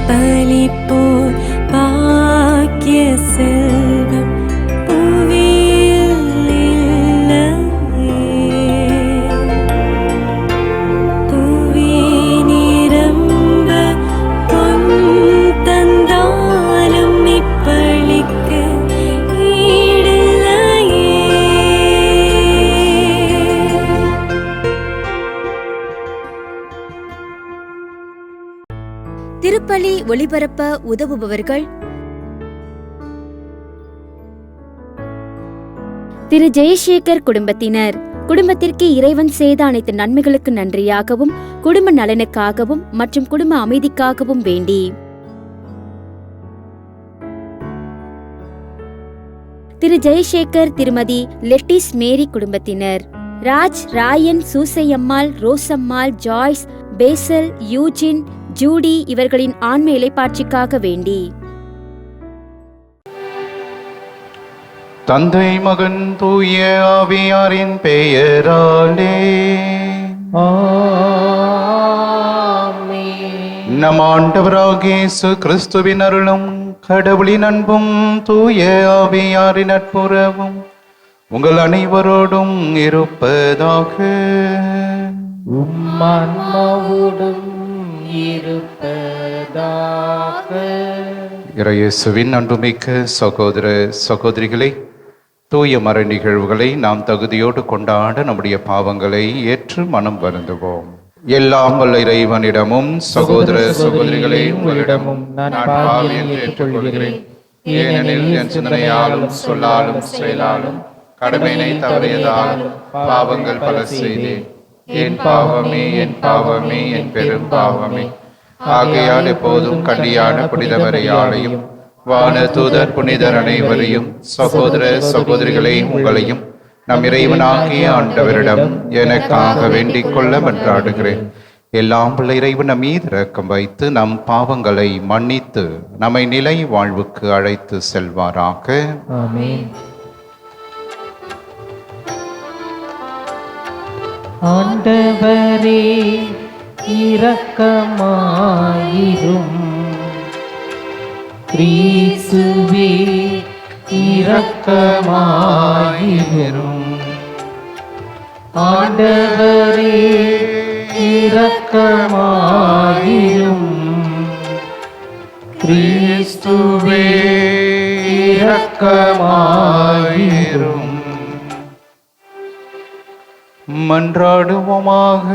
பலிப்போர் பாக்கிய செல்வம் புவியில் இல்லையே. புவி நிரம்ப பொன் தந்தாலும் இப்பளிக்கு ஈடில்லையே. திருப்பலி ஒளிபரப்ப உதவுபவர்கள்: திரு ஜெயசேகர் குடும்பத்தினர். குடும்பத்திற்கு இறைவன் செய்த அனைத்து நன்மைகளுக்கு நன்றியாகவும் குடும்ப நலனுக்காகவும் மற்றும் குடும்ப அமைதிக்காகவும் வேண்டி. திரு ஜெயசேகர் திருமதி லெட்டிஸ் மேரி குடும்பத்தினர். Raj, Rayan, Susaiammal, Rosammal, Joyce, Basil, Eugene, Judy இவர்களின் ஆன்ம இளைப்பாட்சிக்காக வேண்டி. தந்தை, மகன், தூய ஆவியாரின் பெயராலே ஆமென். நம் ஆண்டவராகிய இயேசு கிறிஸ்துவின் அருளும் கடவுளின் அன்பும் தூய ஆவியாரின் நட்புறவும் உங்கள் அனைவரோடும் இருப்பதாக. உம்மான்மாவோடும் இருப்பதாக. இறையேசுவின் அன்புமிக்க சகோதர சகோதரிகளை, தூய மறை நிகழ்வுகளை நாம் தகுதியோடு கொண்டாட நம்முடைய பாவங்களை ஏற்று மனம் வருந்துவோம். எல்லாம் வல்ல இறைவனிடமும் சகோதர சகோதரிகளை உங்களிடமும் நான் பாவியை ஏற்றுக்கொள்கிறேன். ஏனெனில் என் சிந்தனையாலும் சொல்லாலும் செயலாலும் கடமையினை தவறியதாலும் பாவங்கள் பல செய்தேன். என் பாவமே, என் பாவமே, என் பெரும் பாவமே. ஆகையால் எப்போதும் கண்ணியான புனிதவரையாளையும் வான தூதர் புனிதர் அனைவரையும் சகோதர சகோதரிகளை உங்களையும் நம் இறைவனாகிய ஆண்டவரிடம் எனக்காக வேண்டிக் கொள்ள மன்றாடுகிறேன். எல்லாம் உள்ள இறைவன் நம் மீது இரக்கம் வைத்து நம் பாவங்களை மன்னித்து நம்மை நிலை வாழ்வுக்கு அழைத்து செல்வாராக. ஆமென். ஆண்டவரே இரக்கமாயிரும். கிறிஸ்துவே இரக்கமாயிரும். ஆண்டவரே இரக்கமாயிரும். கிறிஸ்துவே இரக்கமாயிரும். மன்றாடுவோமாக.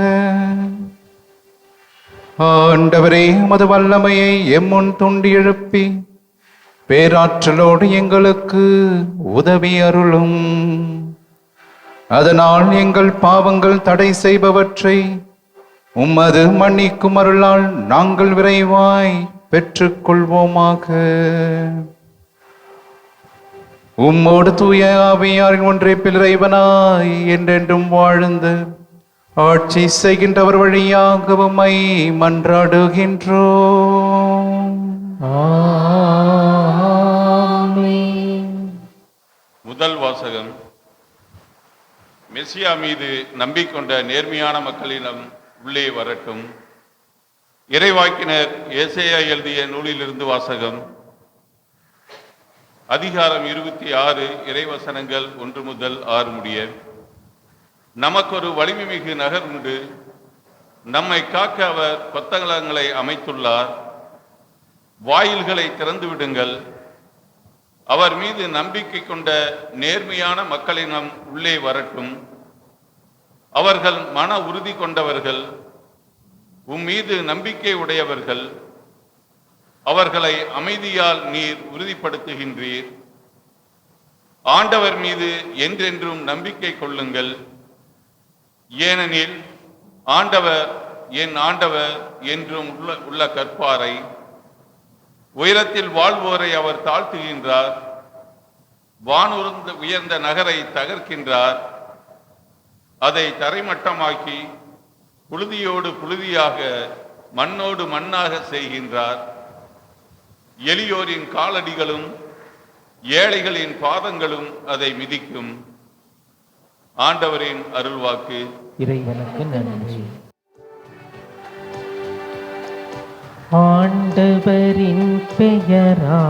ஆண்டவரே, உமது வல்லமையை எம்முன் தூண்டி எழுப்பி பேராற்றலோடு எங்களுக்கு உதவி அருளும். அதனால் எங்கள் பாவங்கள் தடை செய்பவற்றை உமது மன்னிக்கும் அருளால் நாங்கள் விரைவாய் பெற்றுக்கொள்வோமாக. உம்மோடு தூய ஆவியாரின் ஒன்றைப்பில் இறைவனாய் என்றென்றும் வாழ்ந்து ஆட்சி செய்கின்றவர் வழியாக உம்மை மன்றாடுகின்றோம். ஆமென். முதல் வாசகம். மெசியா மீது நம்பிக்கொண்ட நேர்மையான மக்களிடம் உள்ளே வரட்டும். இறைவாக்கினர் ஏசாயா எழுதிய நூலிலிருந்து வாசகம். அதிகாரம் 26, இறைவசனங்கள் 1 முதல் 6 முடிய. நமக்கொரு வலிமை மிகு நகர் உண்டு. நம்மை காக்க அவர் கொத்தளங்களை அமைத்துள்ளார். வாயில்களை திறந்து விடுங்கள். அவர் மீது நம்பிக்கை கொண்ட நேர்மையான மக்களினம் உள்ளே வரட்டும். அவர்கள் மன உறுதி கொண்டவர்கள், மீது நம்பிக்கை உடையவர்கள். அவர்களை அமைதியால் நீர் உறுதிப்படுத்துகின்றீர். ஆண்டவர் மீது என்றென்றும் நம்பிக்கை கொள்ளுங்கள். ஏனெனில் ஆண்டவர் என் ஆண்டவர் என்றும் உள்ள கற்பாரை. உயரத்தில் வாழ்வோரை அவர் தாழ்த்துகின்றார். வானுயர்ந்த உயர்ந்த நகரை தகர்க்கின்றார். அதை தரைமட்டமாக்கி புழுதியோடு புழுதியாக மண்ணோடு மண்ணாக செய்கின்றார். எளியோரின் காலடிகளும் ஏழைகளின் பாதங்களும் அதை மிதிக்கும். ஆண்டவரின் அருள்வாக்கு. இறைவனுக்கு நன்றி. ஆண்டவரின் பெயரா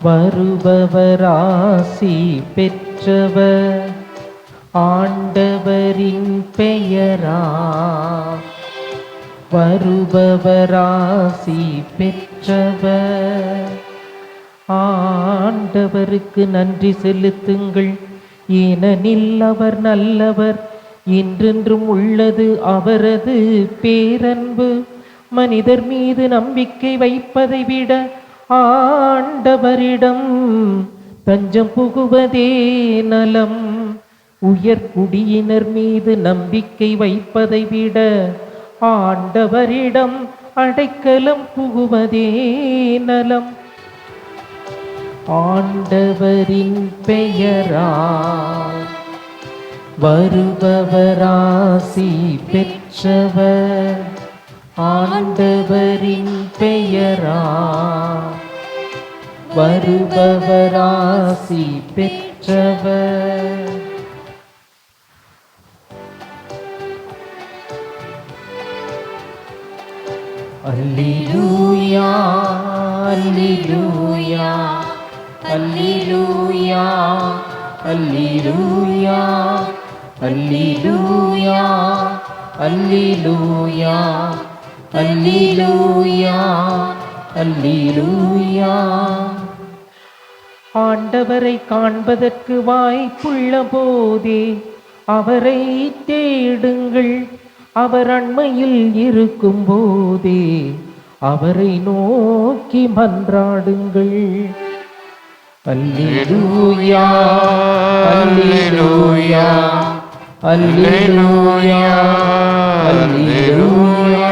வருபவராசி பெற்றவர். ஆண்டவரின் பெயரா வருபவராசி பெற்றவர். ஆண்டவருக்கு நன்றி செலுத்துங்கள், ஏனெனில் அவர் நல்லவர், என்றென்றும் உள்ளது அவரது பேரன்பு. மனிதர் மீது நம்பிக்கை வைப்பதை விட ஆண்டவரிடம் தஞ்சம் புகுவதே நலம். உயர்குடியினர் மீது நம்பிக்கை வைப்பதை விட ஆண்டவரிடம் அடைக்கலம் புகுவதே நலம். ஆண்டவரின் பெயரால் வருபவராசி பெற்றவர். ஆண்டவரின் பெயரால் வருபவராசி பெற்றவர். அல்லேலூயா அல்லேலூயா அல்லேலூயா அல்லேலூயா அல்லேலூயா அல்லேலூயா அல்லேலூயா அல்லேலூயா. ஆண்டவரை காண்பதற்கு வாய்ப்புள்ள போதே அவரை தேடுங்கள். அவர் அண்மையில் இருக்கும் போதே அவரை நோக்கி மன்றாடுங்கள். அல்லேலூயா அல்லேலூயா அல்லேலூயா அல்லேலூயா.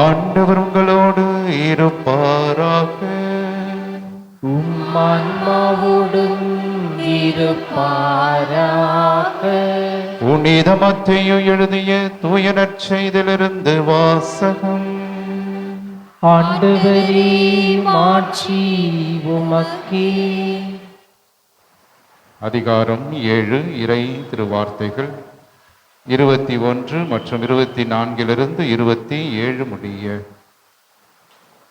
ஆண்டவர் உங்களோடு இருப்பாராக. உம் ஆன்மாவோடும் இருப்பாராக. புனித மத்தேயு எழுதிய தூய நற்செய்தியிலிருந்து வாசகம். ஆண்டவரே மாட்சி உமக்கே. அதிகாரம் 7 இறை திருவார்த்தைகள் 21 மற்றும் 24 27 முடிய.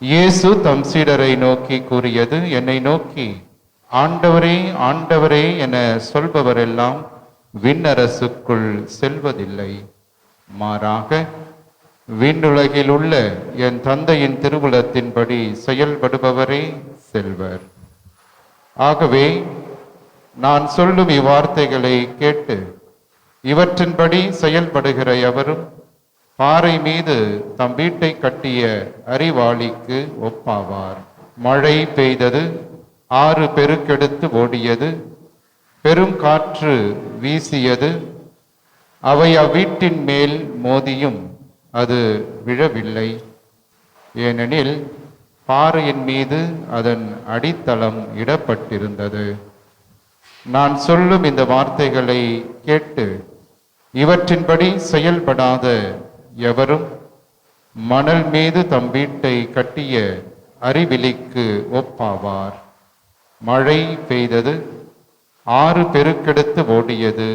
இயேசு தம் சீடரை நோக்கி கூறியது, என்னை நோக்கி ஆண்டவரே ஆண்டவரே என சொல்பவரெல்லாம் விண்ணரசுக்குள் செல்வதில்லை, மாறாக விண்ணுலகில் உள்ள என் தந்தையின் திருவுளத்தின்படி செயல்படுபவரே செல்வர். ஆகவே நான் சொல்லும் இவ்வார்த்தைகளை கேட்டு இவற்றின்படி செயல்படுகிற எவரும் பாறை மீது தம் வீட்டை கட்டிய அறிவாளிக்கு ஒப்பாவார். மழை பெய்தது, ஆறு பெருக்கெடுத்து ஓடியது, பெரும் காற்று வீசியது, அவை அவ்வீட்டின் மேல் மோதியும் அது விழவில்லை. ஏனெனில் பாறையின் மீது அதன் அடித்தளம் இடப்பட்டிருந்தது. நான் சொல்லும் இந்த வார்த்தைகளை கேட்டு இவற்றின்படி செயல்படாத எவரும் மணல் மீது தம் வீட்டை கட்டிய அறிவிலிக்கு ஒப்பாவார். மழை பெய்தது, ஆறு பெருக்கெடுத்து ஓடியது,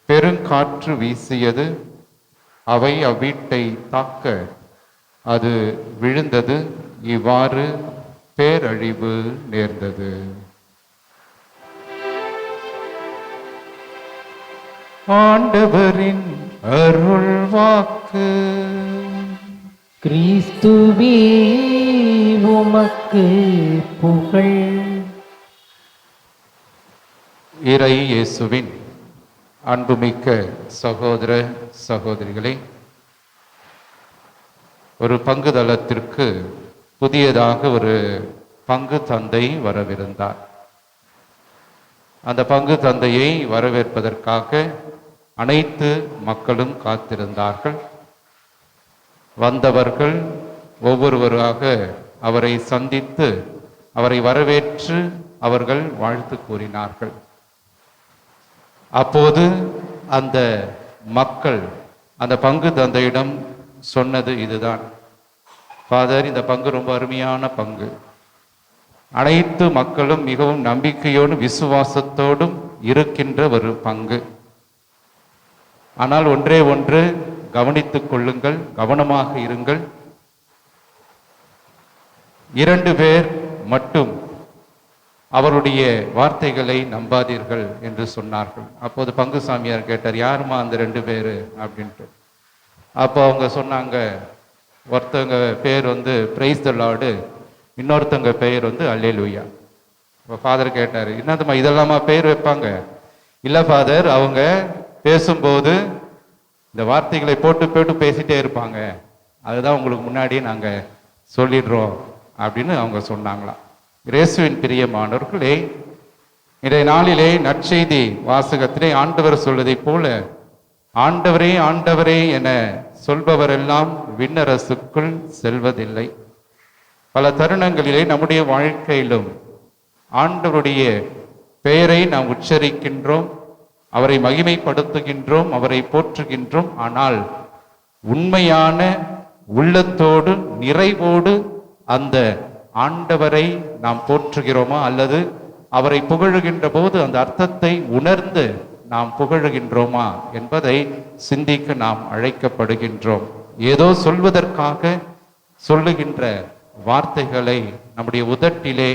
பெருங்காற்று வீசியது, அவை அவ்வீட்டை தாக்க அது விழுந்தது. இவ்வாறு பேரழிவு நேர்ந்தது. ஆண்டவரின் அருள் வாக்கு. கிறிஸ்துவே உமக்கு புகழ். இறை இயேசுவின் அன்புமிக்க சகோதர சகோதரிகளே, ஒரு பங்குதளத்திற்கு புதியதாக ஒரு பங்கு தந்தை வரவிருந்தார். அந்த பங்கு தந்தையை வரவேற்பதற்காக அனைத்து மக்களும் காத்திருந்தார்கள். வந்தவர்கள் ஒவ்வொருவராக அவரை சந்தித்து அவரை வரவேற்று அவர்கள் வாழ்த்து கூறினார்கள். அப்போது அந்த மக்கள் அந்த பங்கு தந்தையிடம் சொன்னது இதுதான், ஃபாதர், இந்த பங்கு ரொம்ப அருமையான பங்கு. அனைத்து மக்களும் மிகவும் நம்பிக்கையோடும் விசுவாசத்தோடும் இருக்கின்ற ஒரு பங்கு. ஆனால் ஒன்றே ஒன்று கவனித்துக் கொள்ளுங்கள், கவனமாக இருங்கள். 2 பேர் மட்டும் அவருடைய வார்த்தைகளை நம்பாதீர்கள் என்று சொன்னார்கள். அப்போது பங்கு சாமியார் கேட்டார், யாருமா அந்த 2 பேர் அப்படின்ட்டு. அப்போ அவங்க சொன்னாங்க, ஒருத்தவங்க பேர் வந்து பிரைஸ் த லார்டு, இன்னொருத்தவங்க பெயர் வந்து அல்லேலூயா. இப்போ ஃபாதர் கேட்டார், என்னதுமா இதெல்லாமா பேர் வைப்பாங்க? இல்லை ஃபாதர், அவங்க பேசும்போது இந்த வார்த்தைகளை போட்டு போட்டு பேசிட்டே இருப்பாங்க, அதுதான் உங்களுக்கு முன்னாடியே நாங்கள் சொல்லிடுறோம் அப்படின்னு அவங்க சொன்னாங்களாம். இயேசுவின் பிரியமானவர்களே, இன்றைய நாளிலே நற்செய்தி வாசகத்திலே ஆண்டவர் சொல்வதை போல, ஆண்டவரே ஆண்டவரே என சொல்பவரெல்லாம் விண்ணரசுக்குள் செல்வதில்லை. பல தருணங்களிலே நம்முடைய வாழ்க்கையிலும் ஆண்டவருடைய பெயரை நாம் உச்சரிக்கின்றோம், அவரை மகிமைப்படுத்துகின்றோம், அவரை போற்றுகின்றோம். ஆனால் உண்மையான உள்ளத்தோடு நிறைவோடு அந்த ஆண்டவரை நாம் போற்றுகிறோமா, அல்லது அவரை புகழுகின்ற போது அந்த அர்த்தத்தை உணர்ந்து நாம் புகழுகின்றோமா என்பதை சிந்திக்க நாம் அழைக்கப்படுகின்றோம். ஏதோ சொல்வதற்காக சொல்லுகின்ற வார்த்தைகளை நம்முடைய உதட்டிலே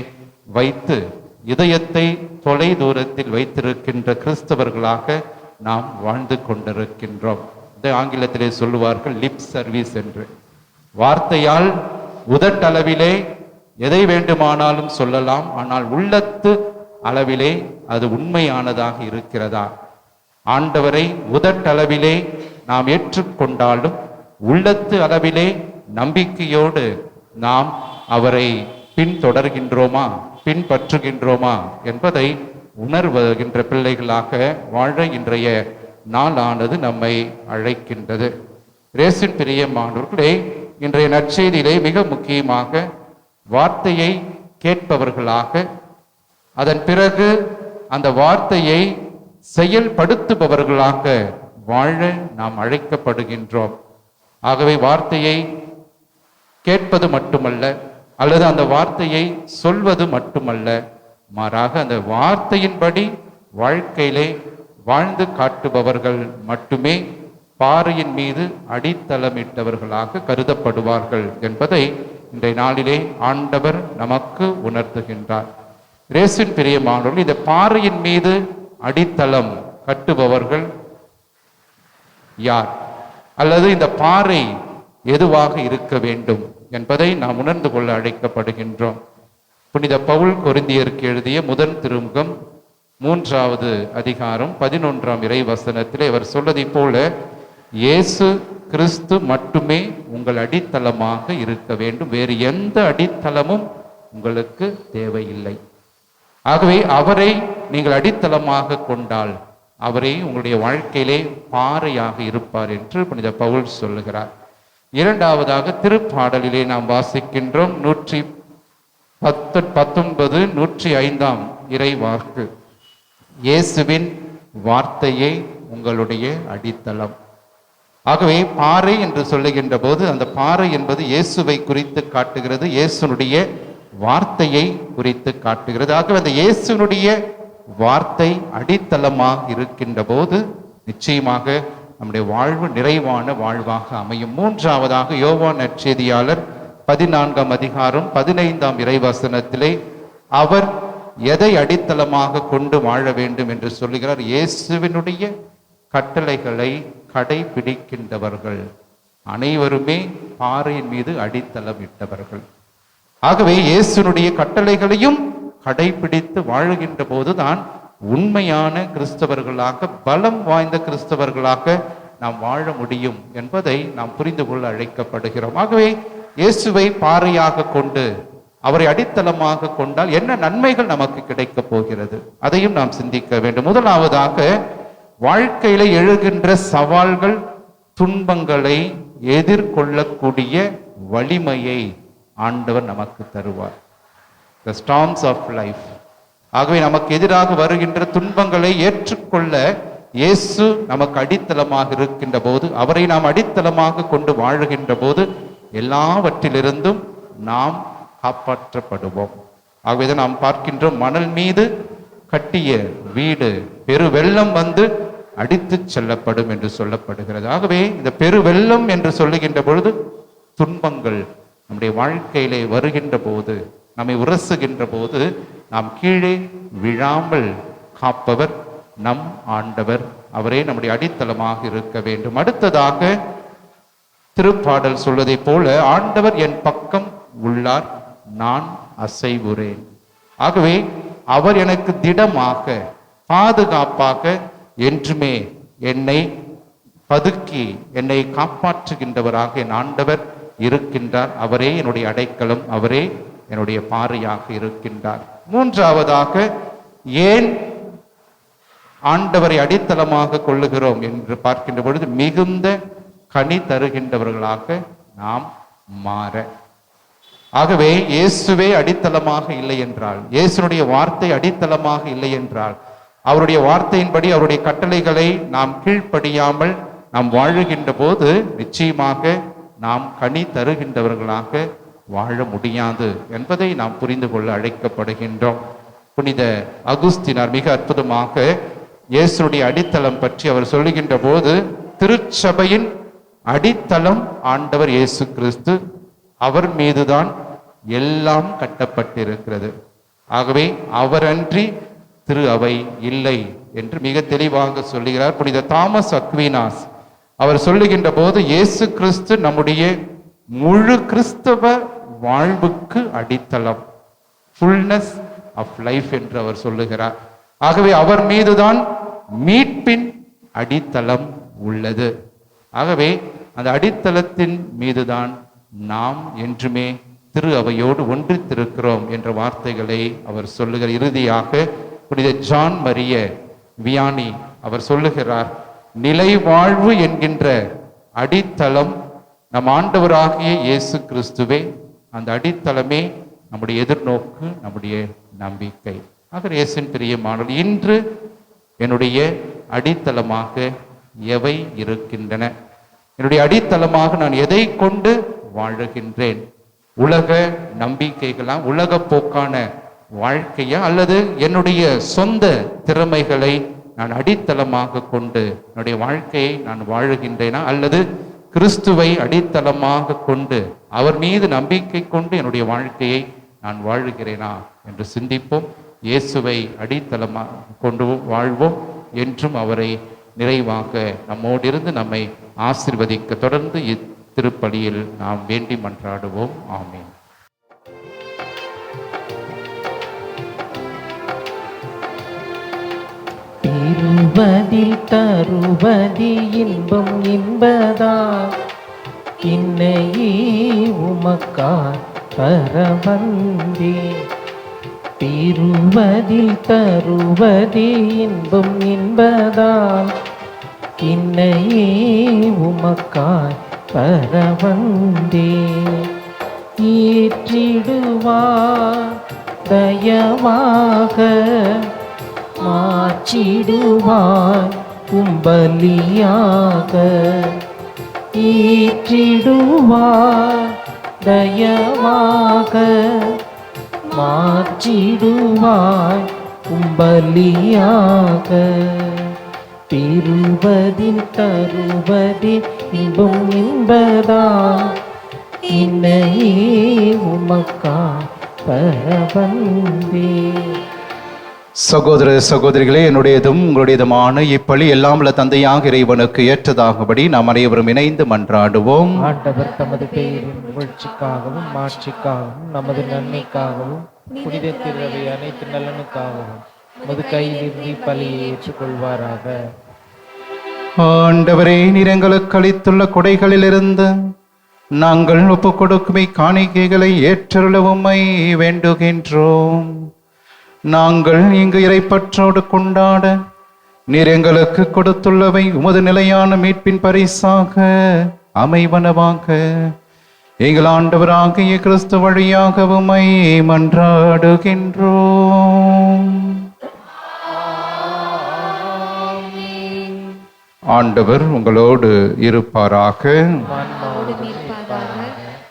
வைத்து இதயத்தை தொலை தூரத்தில் வைத்திருக்கின்ற கிறிஸ்தவர்களாக நாம் வாழ்ந்து கொண்டிருக்கின்றோம். இதை ஆங்கிலத்திலே சொல்லுவார்கள் லிப் சர்வீஸ் என்று. வார்த்தையால் உதட்டளவிலே எதை வேண்டுமானாலும் சொல்லலாம், ஆனால் உள்ளத்து அளவிலே அது உண்மையானதாக இருக்கிறதா? ஆண்டவரை உதட்டளவிலே நாம் ஏற்றுக்கொண்டாலும் உள்ளத்து அளவிலே நம்பிக்கையோடு நாம் அவரை பின்தொடர்கின்றோமா, பின்பற்றுகின்றோமா என்பதை உணர்வுகின்ற பிள்ளைகளாக வாழ இன்றைய நாளானது நம்மை அழைக்கின்றது. இயேசுவின் பிரியமானவர்களே, இன்றைய நற்செய்தியிலே மிக முக்கியமாக வார்த்தையை கேட்பவர்களாக, அதன் பிறகு அந்த வார்த்தையை செயல்படுத்துபவர்களாக வாழ நாம் அழைக்கப்படுகின்றோம். ஆகவே வார்த்தையை கேட்பது மட்டுமல்ல, அல்லது அந்த வார்த்தையை சொல்வது மட்டுமல்ல, மாறாக அந்த வார்த்தையின்படி வாழ்க்கையிலே வாழ்ந்து காட்டுபவர்கள் மட்டுமே பாறையின் மீது அடித்தளமிட்டவர்களாக கருதப்படுவார்கள் என்பதை இன்றைய நாளிலே ஆண்டவர் நமக்கு உணர்த்துகின்றார். இயேசுவின் பிரியமானவர்கள், இந்த பாறையின் மீது அடித்தளம் கட்டுபவர்கள் யார், அல்லது இந்த பாறை எதுவாக இருக்க வேண்டும் என்பதை நாம் உணர்ந்து கொள்ள அழைக்கப்படுகின்றோம். புனித பவுல் கொரிந்தியருக்கு எழுதிய முதல் திருமுகம் 3வது அதிகாரம் 11ஆம் இறை வசனத்திலே அவர் சொல்வதை போல, இயேசு கிறிஸ்து மட்டுமே உங்கள் அடித்தளமாக இருக்க வேண்டும், வேறு எந்த அடித்தளமும் உங்களுக்கு தேவையில்லை. ஆகவே அவரை நீங்கள் அடித்தளமாக கொண்டால் அவரே உங்களுடைய வாழ்க்கையிலே பாறையாக இருப்பார் என்று புனித பவுல் சொல்லுகிறார். 2வதாக திருப்பாடலிலே நாம் வாசிக்கின்றோம் 119 105ஆம் இறை வாக்கு, இயேசுவின் வார்த்தையே உங்களுடைய அடித்தளம். ஆகவே பாறை என்று சொல்லுகின்ற போது அந்த பாறை என்பது இயேசுவை குறித்து காட்டுகிறது, இயேசுனுடைய வார்த்தையை குறித்து காட்டுகிறது. ஆகவே அந்த இயேசுனுடைய வார்த்தை அடித்தளமாக இருக்கின்ற போது நிச்சயமாக நம்முடைய வாழ்வு நிறைவான வாழ்வாக அமையும். 3வதாக யோவான் நற்செய்தியாளர் 14ஆம் அதிகாரம் 15ஆம் இறைவசனத்திலே அவர் எதை அடித்தளமாக கொண்டு வாழ வேண்டும் என்று சொல்லுகிறார்? இயேசுவினுடைய கட்டளைகளை கடைபிடிக்கின்றவர்கள் அனைவருமே பாறையின் மீது அடித்தளம் இட்டவர்கள். ஆகவே இயேசுனுடைய கட்டளைகளையும் கடைபிடித்து வாழுகின்ற போதுதான் உண்மையான கிறிஸ்தவர்களாக, பலம் வாய்ந்த கிறிஸ்தவர்களாக நாம் வாழ முடியும் என்பதை நாம் புரிந்து கொள்ள அழைக்கப்படுகிறோம். ஆகவே இயேசுவை பாறையாக கொண்டு அவரை அடித்தளமாக கொண்டால் என்ன நன்மைகள் நமக்கு கிடைக்கப் போகிறது, அதையும் நாம் சிந்திக்க வேண்டும். முதலாவதாக, வாழ்க்கையில எழுகின்ற சவால்கள், துன்பங்களை எதிர்கொள்ளக்கூடிய வலிமையை ஆண்டவர் நமக்கு தருவார். The storms of life. ஆகவே நமக்கு எதிராக வருகின்ற துன்பங்களை ஏற்றுக்கொள்ள இயேசு நமக்கு அடித்தளமாக இருக்கின்ற போது, அவரை நாம் அடித்தளமாக கொண்டு வாழுகின்ற போது எல்லாவற்றிலிருந்தும் நாம் காப்பாற்றப்படுவோம். ஆகவே நாம் பார்க்கின்றோம், மணல் மீது கட்டிய வீடு பெருவெள்ளம் வந்து அடித்து செல்லப்படும் என்று சொல்லப்படுகிறது. ஆகவே இந்த பெருவெள்ளம் என்று சொல்லுகின்ற பொழுது துன்பங்கள் நம்முடைய வாழ்க்கையிலே வருகின்ற போது, நம்மை உரசுகின்ற போது நாம் கீழே விழாமல் காப்பவர் நம் ஆண்டவர். அவரே நம்முடைய அடித்தளமாக இருக்க வேண்டும். அடுத்ததாக திருப்பாடல் சொல்வதை போல, ஆண்டவர் என் பக்கம் உள்ளார், நான் அசைவுறேன். ஆகவே அவர் எனக்கு திடமாக பாதுகாப்பாக என்றுமே என்னை பதுக்கி என்னை காப்பாற்றுகின்றவராக என் ஆண்டவர் இருக்கின்றார். அவரே என்னுடைய அடைக்கலம், அவரே என்னுடைய பாறையாக இருக்கின்றார். மூன்றாவதாக, ஏன் ஆண்டவரை அடித்தளமாக கொள்ளுகிறோம் என்று பார்க்கின்ற பொழுது, மிகுந்த கனி தருகின்றவர்களாக நாம் மாற. ஆகவே இயேசுவே அடித்தளமாக இல்லை என்றால், இயேசுனுடைய வார்த்தை அடித்தளமாக இல்லை என்றால், அவருடைய வார்த்தையின்படி அவருடைய கட்டளைகளை நாம் கீழ்ப்படியாமல் நாம் வாழுகின்ற போது நிச்சயமாக நாம் கனி தருகின்றவர்களாக வாழ முடியாது என்பதை நாம் புரிந்து கொள்ள அழைக்கப்படுகின்றோம். புனித அகுஸ்தினார் மிக அற்புதமாக இயேசுடைய அடித்தளம் பற்றி அவர் சொல்லுகின்ற போது, திருச்சபையின் அடித்தளம் ஆண்டவர் இயேசு கிறிஸ்து, அவர் மீதுதான் எல்லாம் கட்டப்பட்டிருக்கிறது. ஆகவே அவரன்றி திரு அவை இல்லை என்று மிக தெளிவாக சொல்லுகிறார் புனித தாமஸ் அக்வீனாஸ். அவர் சொல்லுகின்ற போது, இயேசு கிறிஸ்து நம்முடைய முழு கிறிஸ்தவ வாழ்வுக்கு அடித்தளம், ஃபுல்னஸ் ஆஃப் லைஃப் என்று அவர் சொல்லுகிறார். ஆகவே அவர் மீதுதான் மீட்பின் அடித்தளம் உள்ளது. ஆகவே அந்த அடித்தளத்தின் மீதுதான் நாம் என்றுமே திரு அவையோடு ஒன்றித்திருக்கிறோம் என்ற வார்த்தைகளை அவர் சொல்லுகிறார். இறுதியாக புனித ஜான் மரிய வியானி அவர் சொல்லுகிறார், நிலை வாழ்வு என்கின்ற அடித்தளம் நம் ஆண்டவராகிய இயேசு கிறிஸ்துவே. அந்த அடித்தளமே நம்முடைய எதிர்நோக்கு, நம்முடைய நம்பிக்கை. ஆக இயேசுவின் பிரியமானவர், இன்று என்னுடைய அடித்தளமாக எவை இருக்கின்றன? என்னுடைய அடித்தளமாக நான் எதை கொண்டு வாழுகின்றேன்? உலக நம்பிக்கைகளா, உலக போக்கான வாழ்க்கையா, அல்லது என்னுடைய சொந்த திறமைகளை நான் அடித்தளமாக கொண்டு என்னுடைய வாழ்க்கையை நான் வாழுகின்றேனா, அல்லது கிறிஸ்துவை அடித்தளமாக கொண்டு அவர் மீது நம்பிக்கை கொண்டு என்னுடைய வாழ்க்கையை நான் வாழுகிறேனா என்று சிந்திப்போம். இயேசுவை அடித்தளமாக கொண்டு வாழ்வோம். என்றும் அவரை நிறைவாக நம்மோடு இருந்து நம்மை ஆசீர்வதிக்க தொடர்ந்து இத்திருப்பலியில் நாம் வேண்டி மன்றாடுவோம். ஆமென். திருவதில் தருவதி இன்பம் இன்பதா, இன்னையே உமக்காய் பரவந்தே. திருவதில் தருவதி இன்பம் இன்பதால், இன்னையே உமக்காய் பரவந்தே. ஏற்றிடுவார் தயவாக, மாற்றிடுவார் கும்பலியாக. ஏற்றிடுவார் தயவாக, மாற்றிடுவாய் கும்பலியாக. பெறுவதில் தருவதில் இன்பம் என்பதா, இன்னையே உமக்காய் பரவந்தே. சகோதர சகோதரிகளே, என்னுடையதும் உங்களுடையதுமான இப்பலி எல்லாம் உள்ள தந்தையாக இறைவனுக்கு ஏற்றதாகபடி நாம் அனைவரும் இணைந்து மன்றாடுவோம். ஆண்டவர் தமது பெயரின் புகழ்ச்சிக்காகவும் மாட்சிக்காகவும் நமது நன்மைக்காகவும் புனித திருவை அனைத்து நலனுக்காகவும் நமது கையிலிருந்து பலியை ஏற்றுக்கொள்வாராக. ஆண்டவரே, நீர் எங்களுக்கு அளித்துள்ள கொடைகளிலிருந்து நாங்கள் ஒப்புக் கொடுக்குமை காணிக்கைகளை ஏற்றருள உம்மை வேண்டுகின்றோம். நாங்கள் இங்கு இறைப்பற்றோடு கொண்டாட நீர் எங்களுக்கு கொடுத்துள்ளவை உமது நிலையான மீட்பின் பரிசாக அமைவனவாக எங்கள் ஆண்டவராகிய கிறிஸ்து வழியாக உம்மை மன்றாடுகின்றோம். ஆண்டவர் உங்களோடு இருப்பாராக.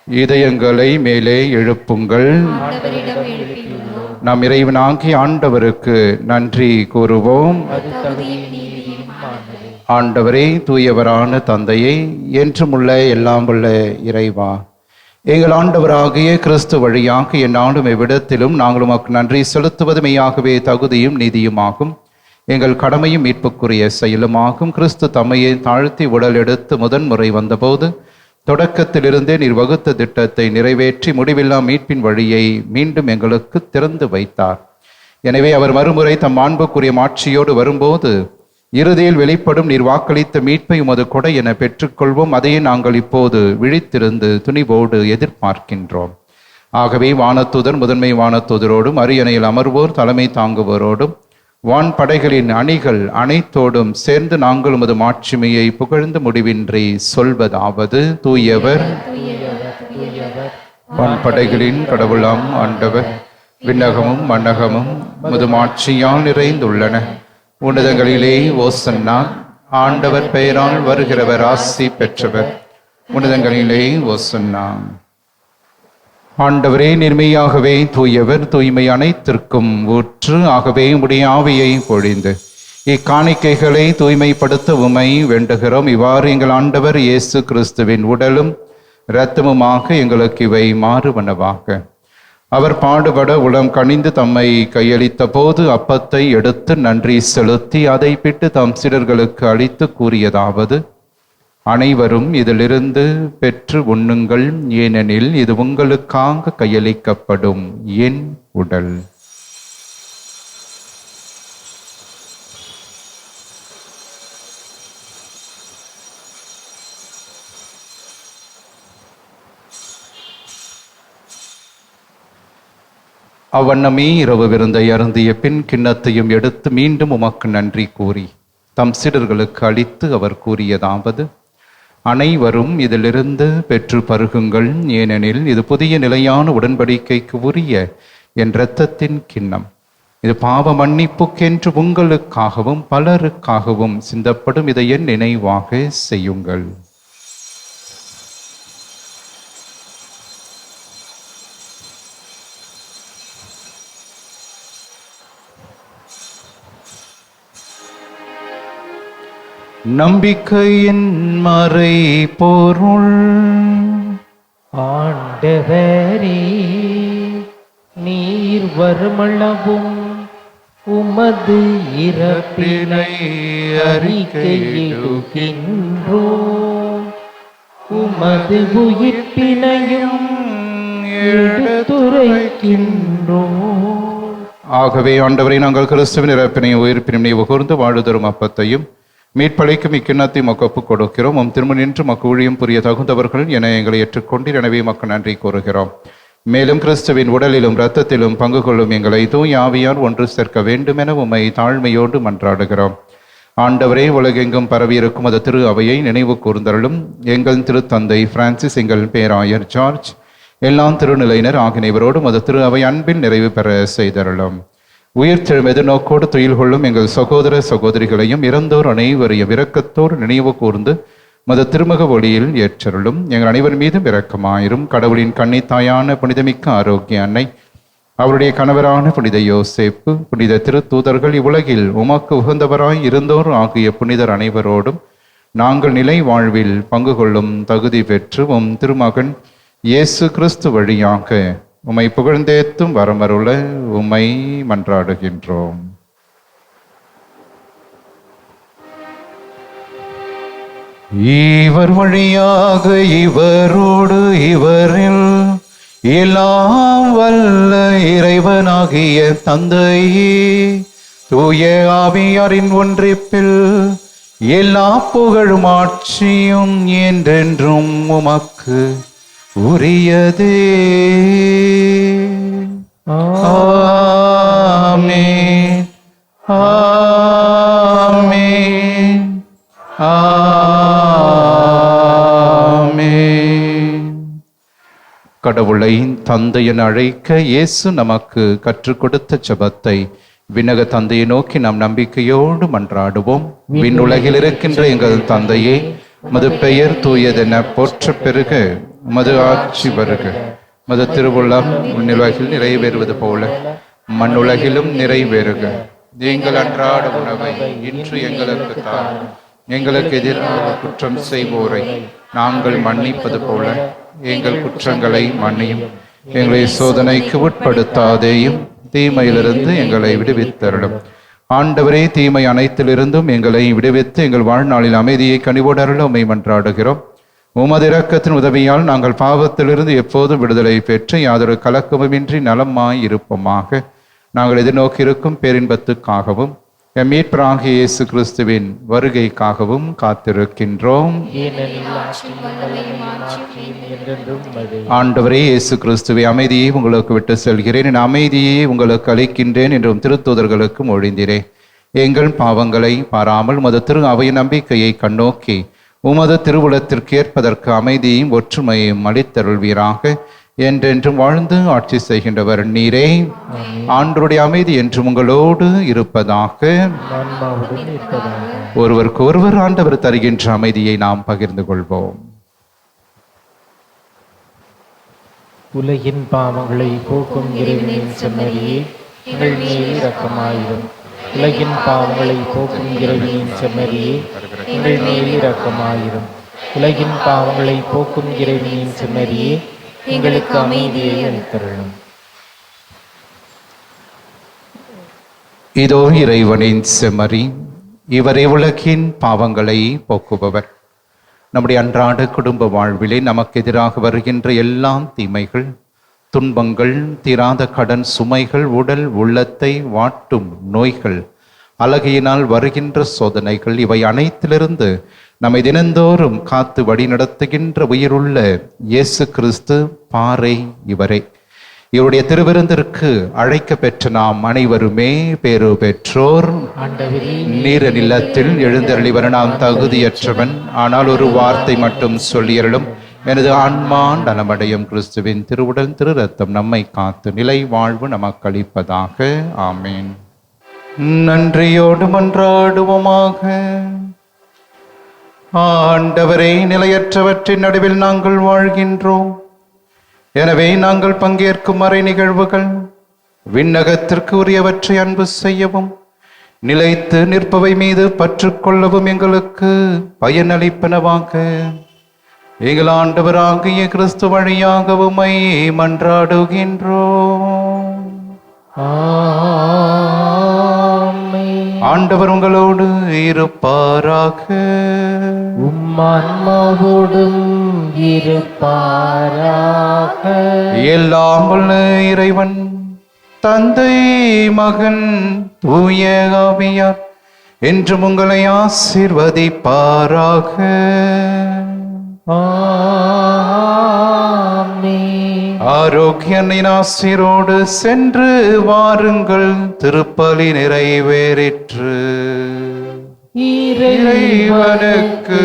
இதயங்களை மேலே எழுப்புங்கள். ஆண்டவரிடம் எழுப்பியுள்ளோம். நம் இறைவனாகிய ஆண்டவருக்கு நன்றி கூறுவோம். அது தகுதியும் நீதியுமானது. ஆண்டவரே, தூயவரான தந்தையே, என்றுமுள்ள எல்லாம் உள்ள இறைவா, எங்கள் ஆண்டவராகிய கிறிஸ்து வழியாக எந்நாளும் எவ்விடத்திலும் நாங்கள் உமக்கு நன்றி செலுத்துவது மெய்யாகவே தகுதியும் நீதியுமாகும். எங்கள் கடமையும் மீட்புக்குரிய செயலுமாகும். கிறிஸ்து தம்மையை தாழ்த்தி உடல் எடுத்து முதன்முறை வந்தபோது தொடக்கத்திலிருந்தே நீர் வகுத்த திட்டத்தை நிறைவேற்றி முடிவில்லா மீட்பின் வழியை மீண்டும் எங்களுக்கு திறந்து வைத்தார். எனவே அவர் மறுமுறை தம் மாண்புக்குரிய மாட்சியோடு வரும்போது இறுதியில் வெளிப்படும் நீர் வாக்களித்த மீட்பை உமது கொடை என பெற்றுக்கொள்வோம். அதையே நாங்கள் இப்போது விழித்திருந்து துணிவோடு எதிர்பார்க்கின்றோம். ஆகவே வானதூதர், முதன்மை வானதூதரோடும், அரியணையில் அமர்வோர், தலைமை தாங்குவோரோடும், வான் படைகளின் அணிகள் அனைத்தோடும் சேர்ந்து நாங்கள் உமது மாட்சிமையை புகழ்ந்து முடிவின்றி சொல்வதாவது: தூயவர், வான் படைகளின் கடவுளாம் ஆண்டவர், விண்ணகமும் மண்ணகமும் உமது மாட்சியால் நிறைந்துள்ளன. உன்னதங்களிலே ஓசன்னா. ஆண்டவர் பெயரால் வருகிறவர் ஆசி பெற்றவர். உன்னதங்களிலே ஓசன்னா. ஆண்டவரே, நிர்மையாகவே தூயவர், தூய்மை அனைத்திற்கும் ஊற்று. ஆகவே உம்முடைய ஆவியை பொழிந்து இக்காணிக்கைகளை தூய்மைப்படுத்த உம்மை வேண்டுகிறோம். இவ்வாறு எங்கள் ஆண்டவர் இயேசு கிறிஸ்துவின் உடலும் இரத்தமுமாக எங்களுக்கு இவை மாறுவனவாக. அவர் பாடுபட உளம் கனிந்து தம்மை கையளித்த போது அப்பத்தை எடுத்து நன்றி செலுத்தி அதை பிட்டு தம் சீடர்களுக்கு அளித்து கூறியதாவது: அனைவரும் இதிலிருந்து பெற்று உண்ணுங்கள், ஏனெனில் இது உங்களுக்காக கையளிக்கப்படும் என் உடல். அவ்வண்ணமே இரவு விருந்தை அருந்திய பின் கிண்ணத்தையும் எடுத்து மீண்டும் உமக்கு நன்றி கூறி தம் சீடர்களுக்கு அளித்து அவர் கூறியதாவது: அனைவரும் இதிலிருந்து பெற்று பருகுங்கள், ஏனெனில் இது புதிய நிலையான உடன்படிக்கைக்கு உரிய என் இரத்தத்தின் கிண்ணம். இது பாவ மன்னிப்புக்கென்று உங்களுக்காகவும் பலருக்காகவும் சிந்தப்படும். இதை என் நினைவாக செய்யுங்கள். நம்பிக்கையின் மறை பொருள். ஆண்டவரே, நீர் வருமளவும் உமது இறப்பினை அறிக்கையிடுகின்றோம், உமது உயிர்ப்பினையும் எடுத்துரைக்கின்றோம். ஆகவே ஆண்டவரை, நாங்கள் கிறிஸ்துவின் இறப்பினையும் உயிர்ப்பினையும் நினைவு கூர்ந்து வாழுதரும் அப்பத்தையும் மீட்பளிக்கும் இக்கிண்ணத்தை மக்கு கொடுக்கிறோம். திரும்ப நின்று மக்கு ஊழியம் புரிய தகுந்தவர்கள் என எங்களை ஏற்றுக்கொண்டு எனவே மக்கு நன்றி கூறுகிறோம். மேலும் கிறிஸ்துவின் உடலிலும் இரத்தத்திலும் பங்கு கொள்ளும் எங்களை தூய ஆவியார் ஒன்று சேர்க்க வேண்டும் என உம்மை தாழ்மையோடு மன்றாடுகிறோம். ஆண்டவரே, உலகெங்கும் பரவியிருக்கும் அது திரு அவையை நினைவு கூர்ந்தருளும். எங்கள் திருத்தந்தை பிரான்சிஸ், எங்கள் பேராயர் ஜார்ஜ், எல்லாம் திருநிலையினர் ஆகியவரோடும் அது திரு அவை அன்பில் நிறைவு பெற செய்தருளும். உயிர்த்தெழும் எதிர்நோக்கோடு துயில் கொள்ளும் எங்கள் சகோதர சகோதரிகளையும் இறந்தோர் அனைவரையும் இரக்கத்தோடு நினைவு கூர்ந்து மத திருமுக ஒளியில் ஏற்றருளும். எங்கள் அனைவர் மீதும் இரக்கமாயிரும். கடவுளின் கன்னித்தாயான புனிதமிக்க ஆரோக்கிய அன்னை, அவருடைய கணவரான புனித யோசேப்பு, புனித திருத்தூதர்கள், இவ்வுலகில் உமக்கு உகந்தவராய் இருந்தோர் ஆகிய புனிதர் அனைவரோடும் நாங்கள் நிலை வாழ்வில் பங்கு கொள்ளும் தகுதி பெற்று உம் திருமகன் இயேசு கிறிஸ்து வழியாக உம்மை புகழ்ந்தேத்தும் வரமருள உம்மை மன்றாடுகின்றோம். இவர் வழியாக இவரோடு இவரில் எல்லாம் வல்ல இறைவனாகிய தந்தையே, தூய ஆவியாரின் ஒன்றிப்பில் எல்லா புகழும் ஆட்சியும் என்றென்றும் உமக்கு உரியதே. ஆமென், ஆமென், ஆமென். கடவுளை தந்தை என அழைக்க இயேசு நமக்கு கற்றுக் கொடுத்த ஜெபத்தை விண்ணக தந்தையை நோக்கி நாம் நம்பிக்கையோடு மன்றாடுவோம். விண்ணுலகில் இருக்கின்ற எங்கள் தந்தையே, உமது பெயர் தூயதென போற்ற பெருக, உமது ஆட்சி வருக. உமது திருவுள்ளம் விண்ணுலகில் நிறைவேறுவது போல மண்ணுலகிலும் நிறைவேறுக. எங்கள் அன்றாட உணவை இன்று எங்களுக்கு தாரும். எங்களுக்கு எதிராக குற்றம் செய்வோரை நாங்கள் மன்னிப்பது போல எங்கள் குற்றங்களை மன்னியும். எங்களை சோதனைக்கு உட்படுத்தாதேயும், தீமையிலிருந்து எங்களை விடுவித்தருளும். ஆண்டவரே, தீமை அனைத்திலிருந்தும் எங்களை விடுவித்து எங்கள் வாழ்நாளில் அமைதியை கனிவோடு அருள உம்மை மன்றாடுகிறோம். உமது இரக்கத்தின் உதவியால் நாங்கள் பாவத்திலிருந்து எப்போதும் விடுதலை பெற்று யாதொரு கலக்கமுமின்றி நலமாய் இருப்போமாக. நாங்கள் எதிர்நோக்கி இருக்கும் பேரின்பத்துக்காகவும் எம் மீட்பராகிய இயேசு கிறிஸ்துவின் வருகைக்காகவும் காத்திருக்கின்றோம். ஆண்டவரே இயேசு கிறிஸ்துவை, அமைதியை உங்களுக்கு விட்டு செல்கிறேன், என் அமைதியை உங்களுக்கு அளிக்கின்றேன் என்றும் திருத்தூதர்களுக்கு மொழிந்தீரே. எங்கள் பாவங்களை பாராமல் உமது திரு அவையின் நம்பிக்கையை கண்ணோக்கி உமது திருவுளத்திற்கு ஏற்பதற்கு அமைதியையும் ஒற்றுமையையும் அளித்தருள்வீராக. என்றென்றும் வாழ்ந்து ஆட்சி செய்கின்றவர் நீரே. ஆண்டவருடைய அமைதி என்றும் உங்களோடு இருப்பதாக. ஒருவருக்கு ஒருவர் ஆண்டவர் தருகின்ற அமைதியை நாம் பகிர்ந்து கொள்வோம். உலகின் பாவங்களை போக்கும் இறைவனின் செம்மறியே, எங்கள் மேல் இரக்கமாயிரும். உலகின் பாவங்களை போக்கும் இறைவனின் செம்மறியே, எங்கள் மேல் இரக்கமாயிரும். உலகின் பாவங்களை போக்கும் இறைவனின் செம்மறியே, எங்களுக்கு அமைதியை அளித்தருளும். இதோ இறைவனின் செம்மறி, இவரே உலகின் பாவங்களை போக்குபவர். நம்முடைய அன்றாட குடும்ப வாழ்விலே நமக்கு எதிராக வருகின்ற எல்லா தீமைகள், துன்பங்கள், தீராத கடன் சுமைகள், உடல் உள்ளத்தை வாட்டும் நோய்கள், அழகையினால் வருகின்ற சோதனைகள், இவை அனைத்திலிருந்து நம்மை தினந்தோறும் காத்து வழி நடத்துகின்ற உயிருள்ள இயேசு கிறிஸ்து பாறை இவரே. இவருடைய திருவிருந்திற்கு அழைக்க பெற்ற நாம் அனைவருமே பேறு பெற்றோர். நீர நிலத்தில் எழுந்தருளிவர நாம் தகுதியற்றவன், ஆனால் ஒரு வார்த்தை மட்டும் சொல்லியருளும், எனது ஆன்மா நலமடையும். கிறிஸ்துவின் திருவுடல் திரு ரத்தம் நம்மை காத்து நிலை வாழ்வு நமக்கு அளிப்பதாக. ஆமேன். நன்றியோடு மன்றாடுவோமாக. ஆண்டவரே, நிலையற்றவற்றின் நடுவில் நாங்கள் வாழ்கின்றோம். எனவே நாங்கள் பங்கேற்கும் மறை நிகழ்வுகள் விண்ணகத்திற்கு உரியவற்றை அன்பு செய்யவும், நிலைத்து நிற்பவை மீது பற்று கொள்ளவும் எங்களுக்கு பயனளிப்பனவாக. எங்கள் ஆண்டவராகிய கிறிஸ்து வழியாக உம்மை மன்றாடுகின்றோம். ஆண்டவர் உங்களோடு இருப்பாராக. உம்மான்மாவோடும் இருப்பாராக. எல்லாம் வல்ல இறைவன் தந்தை, மகன், தூய ஆவியார் என்றும் உங்களை ஆசீர்வதிப்பாராக. ஆரோக்கியனின் ஆசீரோடு சென்று வாருங்கள். திருப்பலி நிறைவேறிற்று. இறைவனுக்கு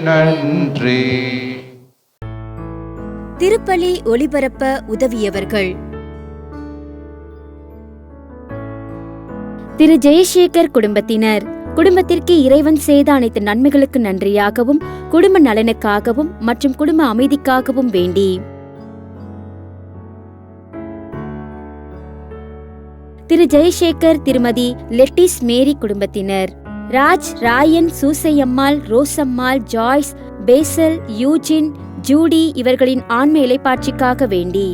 நன்றி. திருப்பலி ஒளிபரப்ப உதவியவர்கள்: திரு ஜெயசேகர் குடும்பத்தினர். குடும்பத்திற்கு இறைவன் செய்த அனைத்து நன்மைகளுக்கு நன்றியாகவும், குடும்ப நலனுக்காகவும் மற்றும் குடும்ப அமைதிக்காகவும் வேண்டி திரு ஜெயசேகர் திருமதி லெட்டிஸ் மேரி குடும்பத்தினர். Raj, Rayan, Susaiammal, Rosammal, Joyce, Basil, Eugene, Judy இவர்களின் ஆன்ம இலைப்பாட்சிக்காக வேண்டி